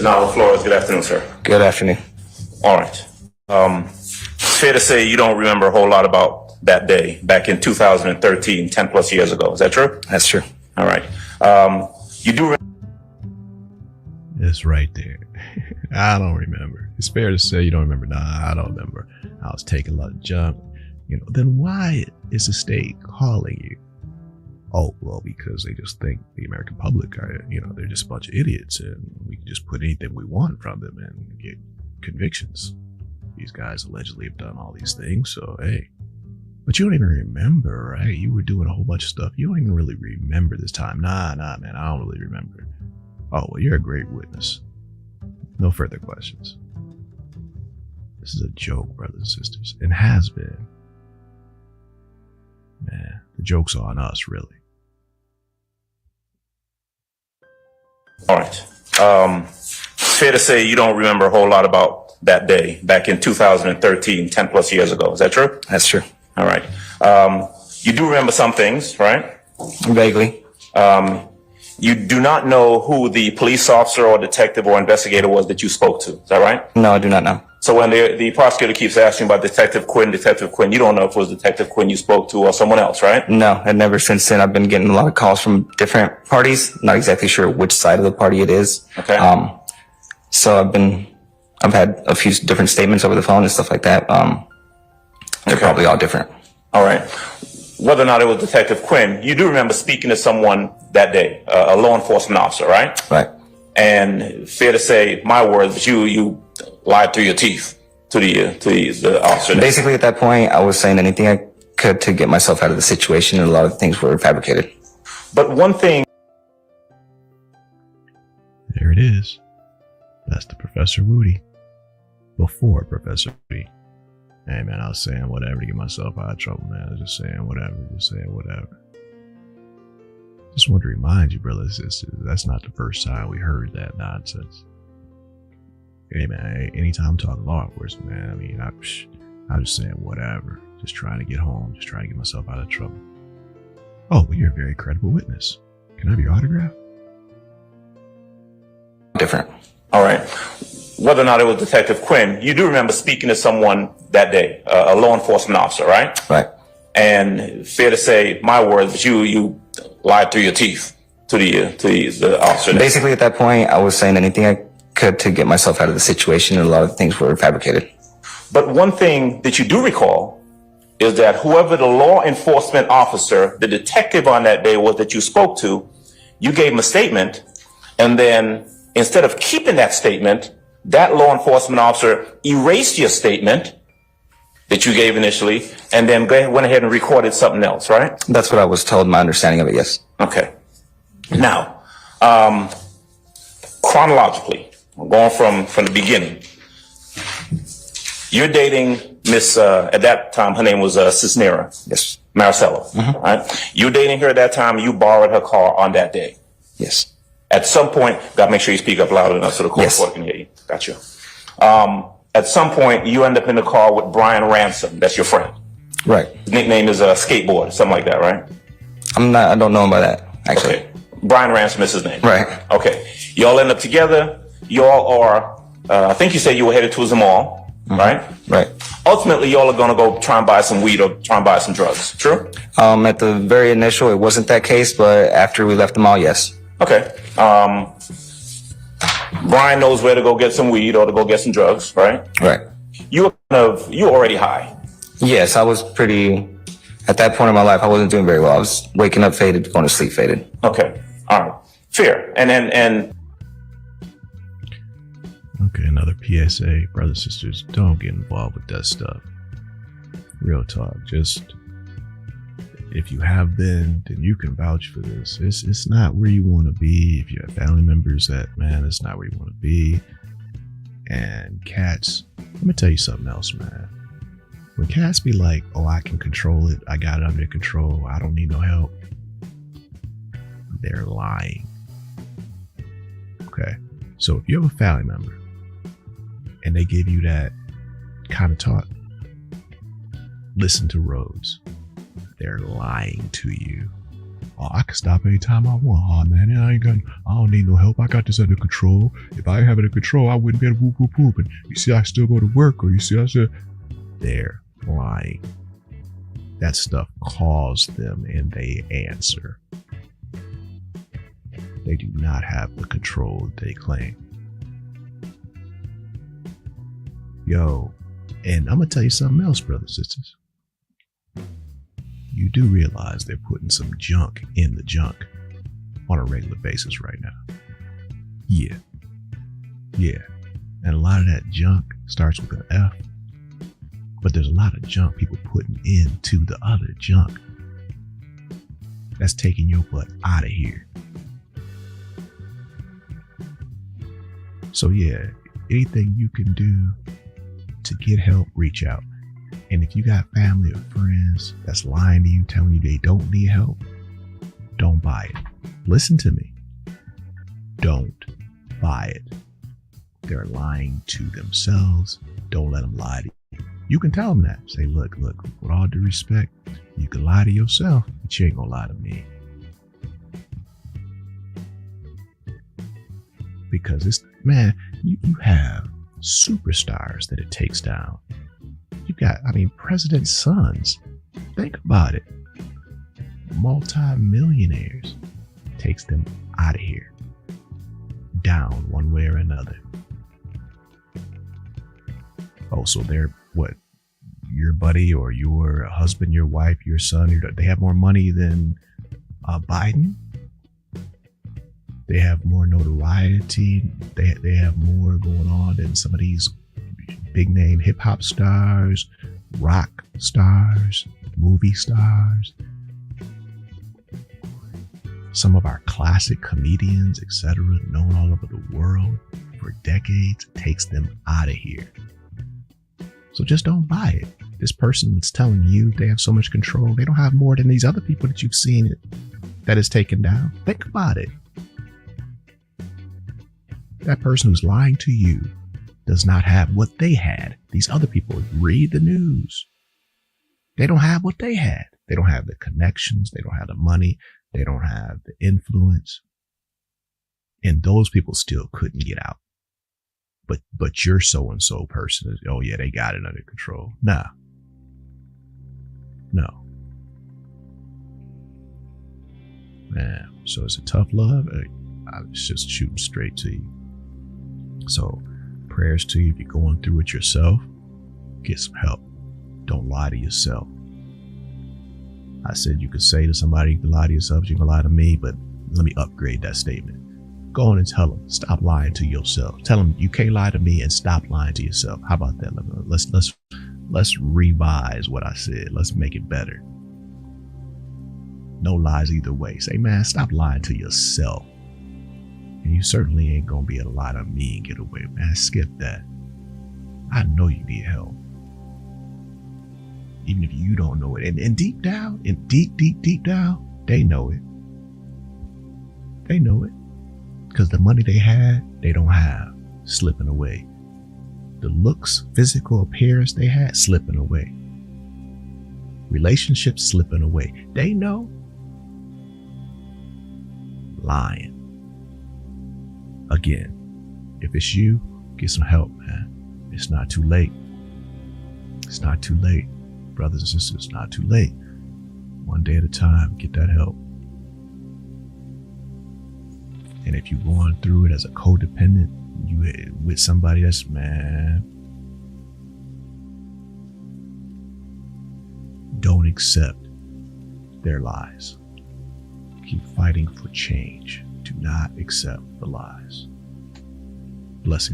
Now, Flores, good afternoon, sir. Good afternoon. All right. It's fair to say you don't remember a whole lot about that day back in 2013, 10 plus years ago. Is that true? That's true. All right. You do remember? It's right there. I don't remember. It's fair to say you don't remember. Nah, I don't remember. I was taking a lot of junk. Then why is the state calling you? Oh, well, because they just think the American public are, they're just a bunch of idiots and we can just put anything we want from them and get convictions. These guys allegedly have done all these things, so hey. But you don't even remember, right? You were doing a whole bunch of stuff. You don't even really remember this time. Nah, man, I don't really remember. Oh, well, you're a great witness. No further questions. This is a joke, brothers and sisters, and has been. Man, the joke's on us, really. All right. It's fair to say you don't remember a whole lot about that day back in 2013, 10 plus years ago. Is that true? That's true. All right. You do remember some things, right? Vaguely. You do not know who the police officer or detective or investigator was that you spoke to. Is that right? No, I do not know. So when the prosecutor keeps asking about Detective Quinn, you don't know if it was Detective Quinn you spoke to or someone else, right? No, and never since then. I've been getting a lot of calls from different parties. Not exactly sure which side of the party it is. Okay. So I've had a few different statements over the phone and stuff like that. They're probably all different. All right. Whether or not it was Detective Quinn, you do remember speaking to someone that day, a law enforcement officer, right? Right. And fair to say, my words, but you lied through your teeth to the officer. Basically, at that point, I was saying anything I could to get myself out of the situation, and a lot of things were fabricated. But one thing. There it is. That's the Professor Woody. Before Professor Woody. Hey, man, I was saying whatever to get myself out of trouble, man. I was just saying whatever. Just want to remind you, brothers and sisters, that's not the first time we heard that nonsense. Hey, man, anytime I'm talking law enforcement, man, I mean, I'm just saying whatever. Just trying to get home. Just trying to get myself out of trouble. Oh, well, you're a very credible witness. Can I have your autograph? Different. All right. Whether or not it was Detective Quinn, you do remember speaking to someone that day, a law enforcement officer, right? Right. And fair to say, my words, but you lied through your teeth to the officer. Basically, at that point, I was saying anything I could to get myself out of the situation, and a lot of things were fabricated. But one thing that you do recall is that whoever the law enforcement officer, the detective on that day was that you spoke to, you gave him a statement, and then instead of keeping that statement, that law enforcement officer erased your statement that you gave initially, and then went ahead and recorded something else, right? That's what I was told, my understanding of it, yes. Okay. Now, chronologically, going from the beginning, you're dating Miss, at that time, her name was Cisnera. Yes. Marcello, right? You were dating her at that time, you borrowed her car on that day. Yes. At some point, gotta make sure you speak up loud enough so the court can hear you. Gotcha. At some point, you end up in the car with Brian Ransom. That's your friend. Right. His nickname is Skateboard, something like that, right? I don't know about that, actually. Okay. Brian Ransom is his name. Right. Okay. Y'all end up together. Y'all are, I think you said you were headed towards the mall, right? Right. Ultimately, y'all are gonna go try and buy some weed or try and buy some drugs. True? At the very initial, it wasn't that case, but after we left the mall, yes. Okay. Brian knows where to go get some weed or to go get some drugs, right? Right. You were already high. Yes, I was at that point in my life, I wasn't doing very well. I was waking up faded, going to sleep faded. Okay. All right. Fair. And Okay, another PSA. Brothers and sisters, don't get involved with that stuff. Real talk. Just, if you have been, then you can vouch for this. It's not where you want to be. If you have family members that, man, it's not where you want to be. And cats, let me tell you something else, man. When cats be like, oh, I can control it, I got it under control, I don't need no help, they're lying. Okay, so if you have a family member and they give you that kind of talk, listen to Rhodes. They're lying to you. Oh, I can stop anytime I want. Oh man, I don't need no help. I got this under control. If I didn't have it under control, I wouldn't be able to whoop whoop whoop. And you see, I still go to work, or you see, I still. They're lying. That stuff calls them and they answer. They do not have the control they claim. Yo, and I'm going to tell you something else, brothers and sisters. You do realize they're putting some junk in the junk on a regular basis right now. Yeah. And a lot of that junk starts with an F. But there's a lot of junk people putting into the other junk. That's taking your butt out of here. So yeah, anything you can do to get help, reach out. And if you got family or friends that's lying to you, telling you they don't need help, don't buy it. Listen to me. Don't buy it. They're lying to themselves. Don't let them lie to you. You can tell them that. Say, look, with all due respect, you can lie to yourself, but you ain't gonna lie to me. Because it's, man, you have superstars that it takes down. You got, president's sons. Think about it. Multi-millionaires. Takes them out of here. Down one way or another. Oh, so they're what? Your buddy or your husband, your wife, your son, they have more money than Biden? They have more notoriety. They have more going on than some of these big name hip hop stars, rock stars, movie stars. Some of our classic comedians, etc., known all over the world for decades, takes them out of here. So just don't buy it. This person that's telling you they have so much control, they don't have more than these other people that you've seen it that is taken down. Think about it. That person who's lying to you does not have what they had. These other people, read the news. They don't have what they had. They don't have the connections. They don't have the money. They don't have the influence. And those people still couldn't get out. But your so-and-so person is, oh yeah, they got it under control. Nah. No. Man, so it's a tough love. I was just shooting straight to you. So prayers to you. If you're going through it yourself, get some help. Don't lie to yourself. I said you could say to somebody, you can lie to yourself, you can lie to me, but let me upgrade that statement. Go on and tell them, stop lying to yourself. Tell them you can't lie to me and stop lying to yourself. How about that? Let's revise what I said. Let's make it better. No lies either way. Say, man, stop lying to yourself. And you certainly ain't gonna be able to lie to me and get away. Man, skip that. I know you need help. Even if you don't know it. And deep down, deep down, they know it. They know it. Because the money they had, they don't have. Slipping away. The looks, physical appearance they had, slipping away. Relationships slipping away. They know. Lying. Again, if it's you, get some help, man. It's not too late. It's not too late. Brothers and sisters, it's not too late. One day at a time, get that help. And if you're going through it as a codependent, you with somebody that's, man, don't accept their lies. Keep fighting for change. Do not accept the lies. Blessings.